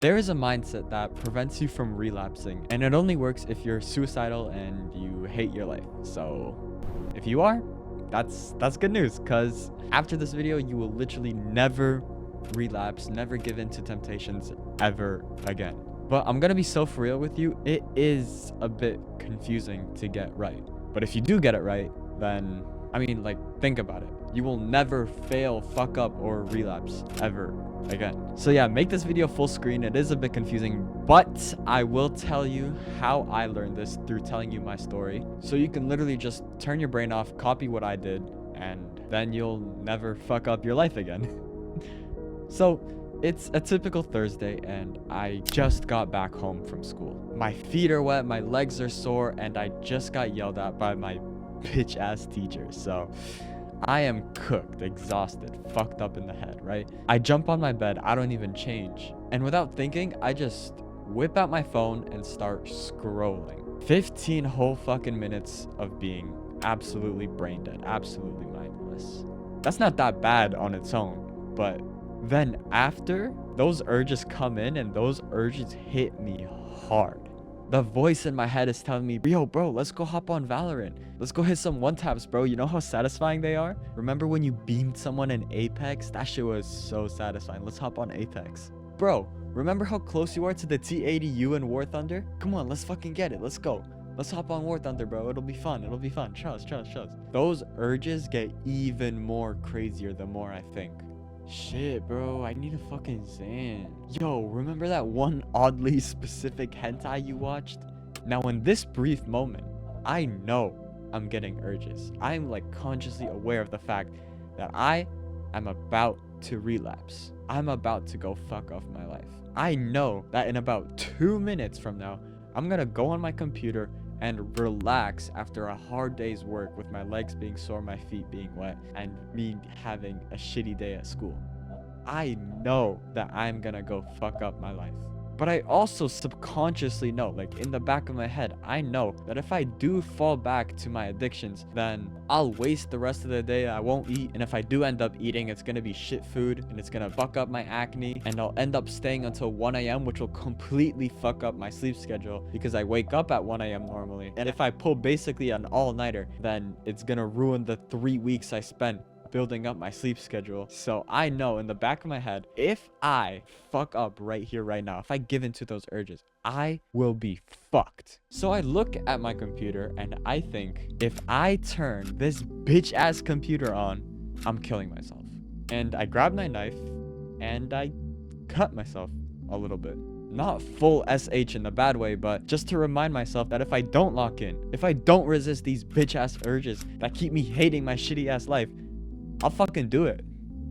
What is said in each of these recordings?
There is a mindset that prevents you from relapsing, and it only works if you're suicidal and you hate your life. So, if you are, that's good news, because after this video, you will literally never relapse, never give in to temptations ever again. But I'm gonna be so for real with you, it is a bit confusing to get right. But if you do get it right, then, I mean, like, think about it. You will never fail, fuck up, or relapse ever again. So yeah, make this video full screen. It is a bit confusing, but I will tell you how I learned this through telling you my story. So you can literally just turn your brain off, copy what I did, and then you'll never fuck up your life again. So it's a typical Thursday, and I just got back home from school. My feet are wet, my legs are sore, and I just got yelled at by my bitch ass teacher. So I am cooked, exhausted, fucked up in the head, right? I jump on my bed, I don't even change. And without thinking, I just whip out my phone and start scrolling. 15 whole fucking minutes of being absolutely brain dead, absolutely mindless. That's not that bad on its own, but then after, those urges come in and those urges hit me hard. The voice in my head is telling me, yo, bro, let's go hop on Valorant. Let's go hit some one-taps, bro. You know how satisfying they are? Remember when you beamed someone in Apex? That shit was so satisfying. Let's hop on Apex. Bro, remember how close you are to the T80U in War Thunder? Come on, let's fucking get it. Let's go. Let's hop on War Thunder, bro. It'll be fun. It'll be fun. Trust. Those urges get even more crazier the more I think. Shit, bro, I need a fucking Zan. Yo, remember that one oddly specific hentai you watched? Now, in this brief moment, I know I'm getting urges. I'm like consciously aware of the fact that I am about to relapse. I'm about to go fuck off my life. I know that in about 2 minutes from now, I'm gonna go on my computer and relax after a hard day's work with my legs being sore, my feet being wet, and me having a shitty day at school. I know that I'm gonna go fuck up my life. But I also subconsciously know, like in the back of my head, I know that if I do fall back to my addictions, then I'll waste the rest of the day. I won't eat. And if I do end up eating, it's gonna be shit food and it's gonna fuck up my acne. And I'll end up staying until 1 a.m., which will completely fuck up my sleep schedule because I wake up at 1 a.m. normally. And if I pull basically an all-nighter, then it's gonna ruin the 3 weeks I spent building up my sleep schedule. So I know in the back of my head, if I fuck up right here, right now, if I give in to those urges, I will be fucked. So I look at my computer and I think, if I turn this bitch ass computer on, I'm killing myself. And I grab my knife and I cut myself a little bit. Not full SH in the bad way, but just to remind myself that if I don't lock in, if I don't resist these bitch ass urges that keep me hating my shitty ass life, I'll fucking do it.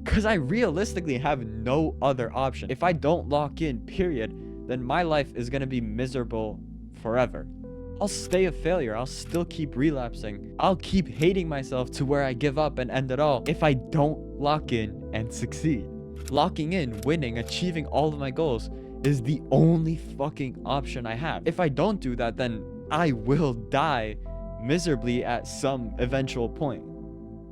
Because I realistically have no other option. If I don't lock in, period, then my life is going to be miserable forever. I'll stay a failure. I'll still keep relapsing. I'll keep hating myself to where I give up and end it all if I don't lock in and succeed. Locking in, winning, achieving all of my goals is the only fucking option I have. If I don't do that, then I will die miserably at some eventual point.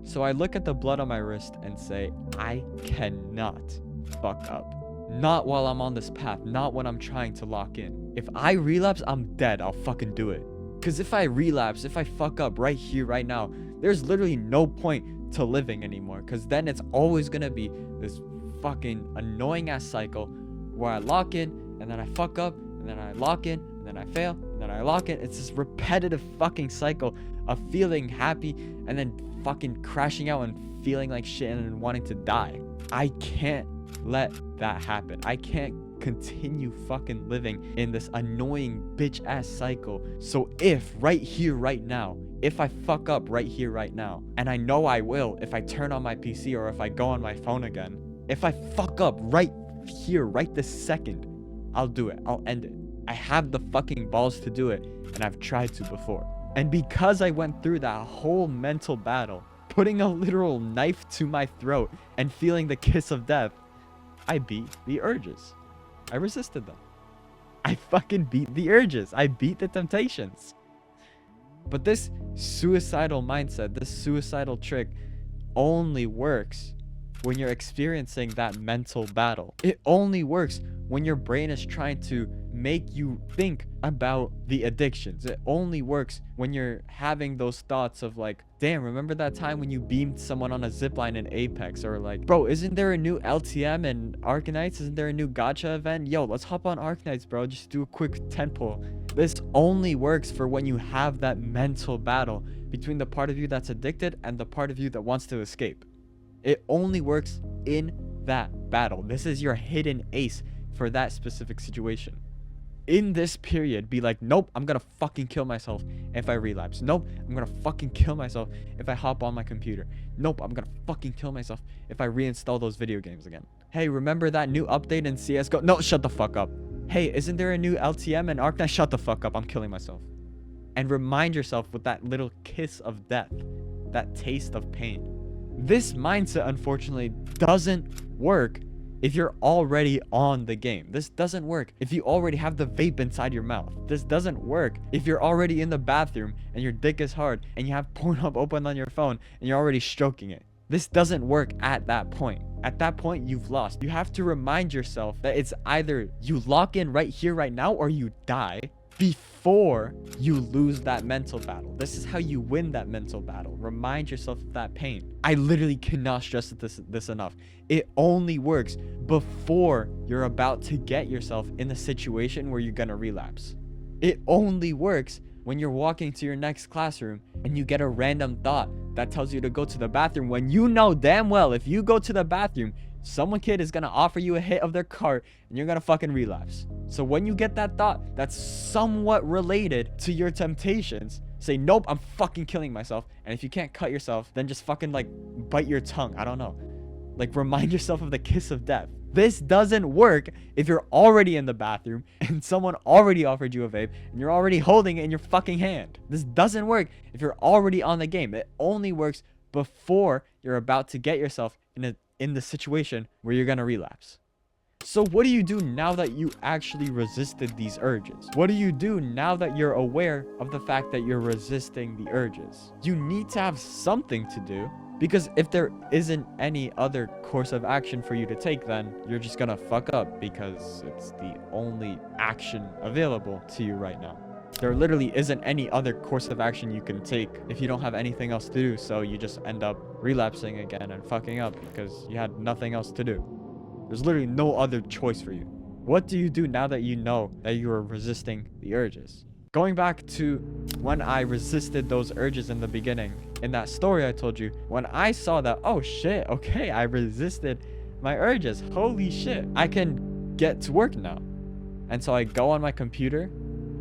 So I look at the blood on my wrist and say, I cannot fuck up. Not while I'm on this path, not when I'm trying to lock in. If I relapse, I'm dead. I'll fucking do it. Because if I relapse, if I fuck up right here, right now, there's literally no point to living anymore. Because then it's always going to be this fucking annoying ass cycle where I lock in and then I fuck up and then I lock in and then I fail and then I lock in. It's this repetitive fucking cycle of feeling happy and then fucking crashing out and feeling like shit and wanting to die. I can't let that happen. I can't continue fucking living in this annoying bitch ass cycle. So if right here, right now, if I fuck up right here, right now, and I know I will if I turn on my PC or if I go on my phone again, if I fuck up right here, right this second, I'll do it. I'll end it. I have the fucking balls to do it, and I've tried to before. And because I went through that whole mental battle, putting a literal knife to my throat and feeling the kiss of death, I beat the urges. I resisted them. I fucking beat the urges. I beat the temptations. But this suicidal mindset, this suicidal trick only works when you're experiencing that mental battle. It only works when your brain is trying to make you think about the addictions. It only works when you're having those thoughts of like, damn, remember that time when you beamed someone on a zipline in Apex? Or like, bro, isn't there a new LTM in Arknights? Isn't there a new gacha event? Yo, let's hop on Arknights, bro. Just do a quick 10 pull. This only works for when you have that mental battle between the part of you that's addicted and the part of you that wants to escape. It only works in that battle. This is your hidden ace for that specific situation. In this period, be like, nope, I'm gonna fucking kill myself if I relapse. Nope, I'm gonna fucking kill myself if I hop on my computer. Nope, I'm gonna fucking kill myself if I reinstall those video games again. Hey, remember that new update in CSGO? No, shut the fuck up. Hey, isn't there a new LTM in Arknight? Shut the fuck up, I'm killing myself. And remind yourself with that little kiss of death, that taste of pain. This mindset, unfortunately, doesn't work if you're already on the game. This doesn't work if you already have the vape inside your mouth. This doesn't work if you're already in the bathroom and your dick is hard and you have Pornhub open on your phone and you're already stroking it. This doesn't work at that point. At that point, you've lost. You have to remind yourself that it's either you lock in right here, right now, or you die before you lose that mental battle. This is how you win that mental battle. Remind yourself of that pain. I literally cannot stress this enough. It only works before you're about to get yourself in the situation where you're gonna relapse. It only works when you're walking to your next classroom and you get a random thought that tells you to go to the bathroom, when you know damn well if you go to the bathroom, some kid is gonna offer you a hit of their cart and you're gonna fucking relapse. So when you get that thought that's somewhat related to your temptations, say, nope, I'm fucking killing myself. And if you can't cut yourself, then just fucking like bite your tongue. I don't know. Like, remind yourself of the kiss of death. This doesn't work if you're already in the bathroom and someone already offered you a vape and you're already holding it in your fucking hand. This doesn't work if you're already on the game. It only works before you're about to get yourself in the situation where you're gonna relapse. So what do you do now that you actually resisted these urges? What do you do now that you're aware of the fact that you're resisting the urges? You need to have something to do, because if there isn't any other course of action for you to take, then you're just gonna fuck up because it's the only action available to you right now. There literally isn't any other course of action you can take if you don't have anything else to do, so you just end up relapsing again and fucking up because you had nothing else to do. There's literally no other choice for you. What do you do now that you know that you are resisting the urges? Going back to when I resisted those urges in the beginning, in that story I told you, when I saw that, oh shit, okay, I resisted my urges. Holy shit, I can get to work now. And so I go on my computer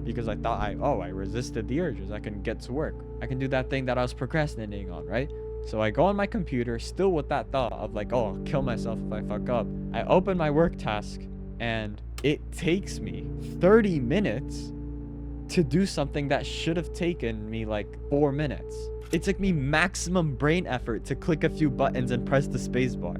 because I thought I resisted the urges. I can get to work. I can do that thing that I was procrastinating on, right? So I go on my computer, still with that thought of like, oh, I'll kill myself if I fuck up. I open my work task and it takes me 30 minutes to do something that should have taken me like 4 minutes. It took me maximum brain effort to click a few buttons and press the spacebar.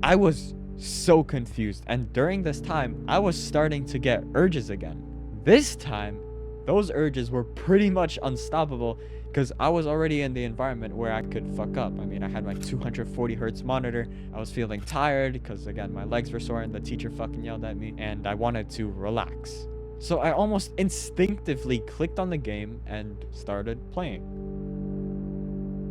I was so confused, and during this time, I was starting to get urges again. This time, those urges were pretty much unstoppable because I was already in the environment where I could fuck up. I mean, I had my 240 hertz monitor. I was feeling tired because, again, my legs were sore and the teacher fucking yelled at me, and I wanted to relax. So I almost instinctively clicked on the game and started playing.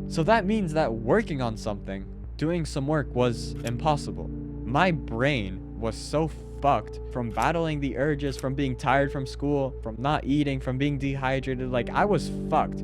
So that means that working on something, doing some work, was impossible. My brain was so fucked from battling the urges, from being tired from school, from not eating, from being dehydrated. Like, I was fucked.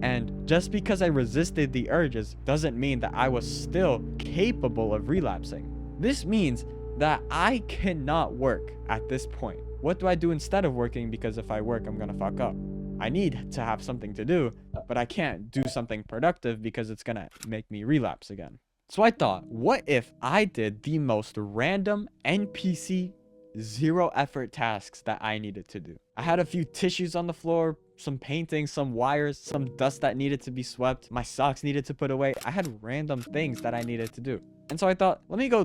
And just because I resisted the urges doesn't mean that I was still capable of relapsing. This means that I cannot work at this point. What do I do instead of working? Because if I work, I'm gonna fuck up. I need to have something to do, but I can't do something productive because it's gonna make me relapse again. So I thought, what if I did the most random NPC zero effort tasks that I needed to do? I had a few tissues on the floor, some painting, some wires, some dust that needed to be swept, my socks needed to put away. I had random things that I needed to do. And so I thought, let me go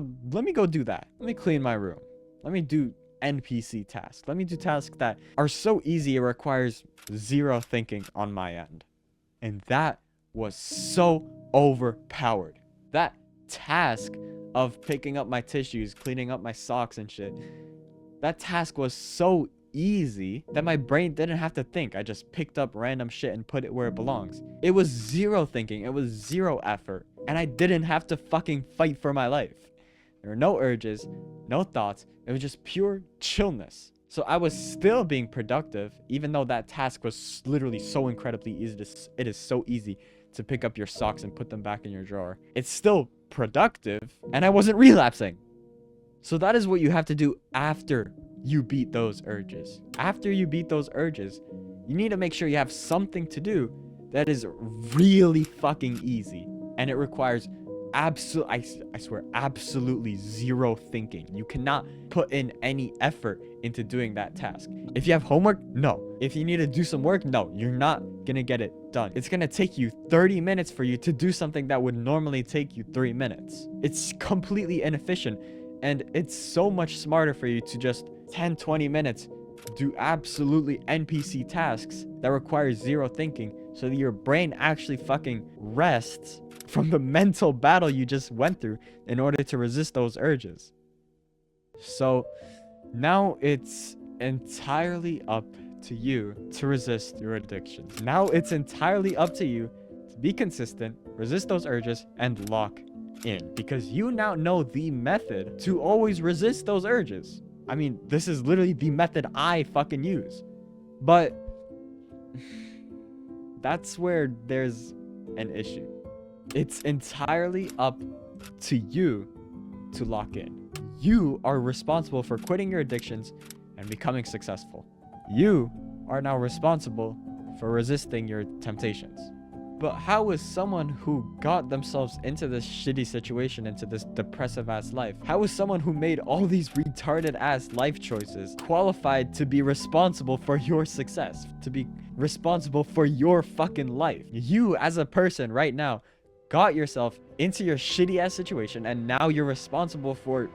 do that. Let me clean my room. Let me do NPC tasks. Let me do tasks that are so easy it requires zero thinking on my end. And that was so overpowered. That task of picking up my tissues, cleaning up my socks and shit. That task was so easy that my brain didn't have to think. I just picked up random shit and put it where it belongs. It was zero thinking. It was zero effort. And I didn't have to fucking fight for my life. There were no urges, no thoughts. It was just pure chillness. So I was still being productive, even though that task was literally so incredibly easy. It is so easy to pick up your socks and put them back in your drawer. It's still productive, and I wasn't relapsing. So that is what you have to do after you beat those urges. After you beat those urges, you need to make sure you have something to do that is really fucking easy. And it requires I swear, absolutely zero thinking. You cannot put in any effort into doing that task. If you have homework, no. If you need to do some work, no. You're not gonna get it done. It's gonna take you 30 minutes for you to do something that would normally take you 3 minutes. It's completely inefficient. And it's so much smarter for you to just 10-20 minutes do absolutely NPC tasks that require zero thinking, so that your brain actually fucking rests from the mental battle you just went through in order to resist those urges. So now it's entirely up to you to resist your addictions. Now it's entirely up to you to be consistent, resist those urges, and lock in, because you now know the method to always resist those urges. I mean, this is literally the method I fucking use. But that's where there's an issue. It's entirely up to you to lock in. You are responsible for quitting your addictions and becoming successful. You are now responsible for resisting your temptations. But how is someone who got themselves into this shitty situation, into this depressive ass life, how is someone who made all these retarded ass life choices qualified to be responsible for your success, to be responsible for your fucking life? You as a person right now got yourself into your shitty ass situation, and now you're responsible for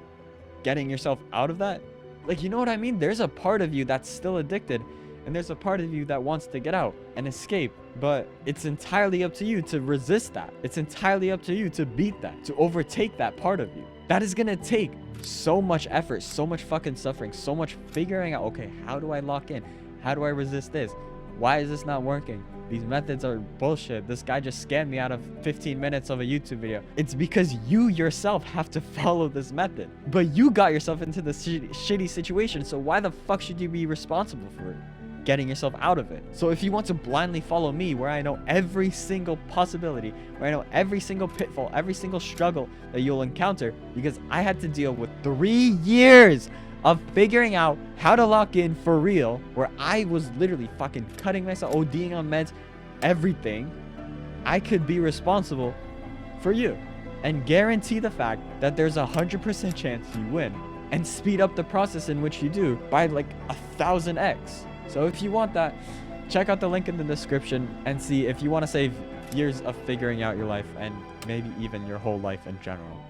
getting yourself out of that? Like, you know what I mean? There's a part of you that's still addicted, and there's a part of you that wants to get out and escape, but it's entirely up to you to resist that. It's entirely up to you to beat that, to overtake that part of you. That is gonna take so much effort, so much fucking suffering, so much figuring out, okay, how do I lock in? How do I resist this? Why is this not working? These methods are bullshit. This guy just scammed me out of 15 minutes of a YouTube video. It's because you yourself have to follow this method. But you got yourself into this shitty situation, so why the fuck should you be responsible for it? Getting yourself out of it. So if you want to blindly follow me, where I know every single possibility, where I know every single pitfall, every single struggle that you'll encounter, because I had to deal with 3 years of figuring out how to lock in for real, where I was literally fucking cutting myself, ODing on meds, everything, I could be responsible for you and guarantee the fact that there's 100% chance you win, and speed up the process in which you do by like 1000x. So if you want that, check out the link in the description and see if you want to save years of figuring out your life, and maybe even your whole life in general.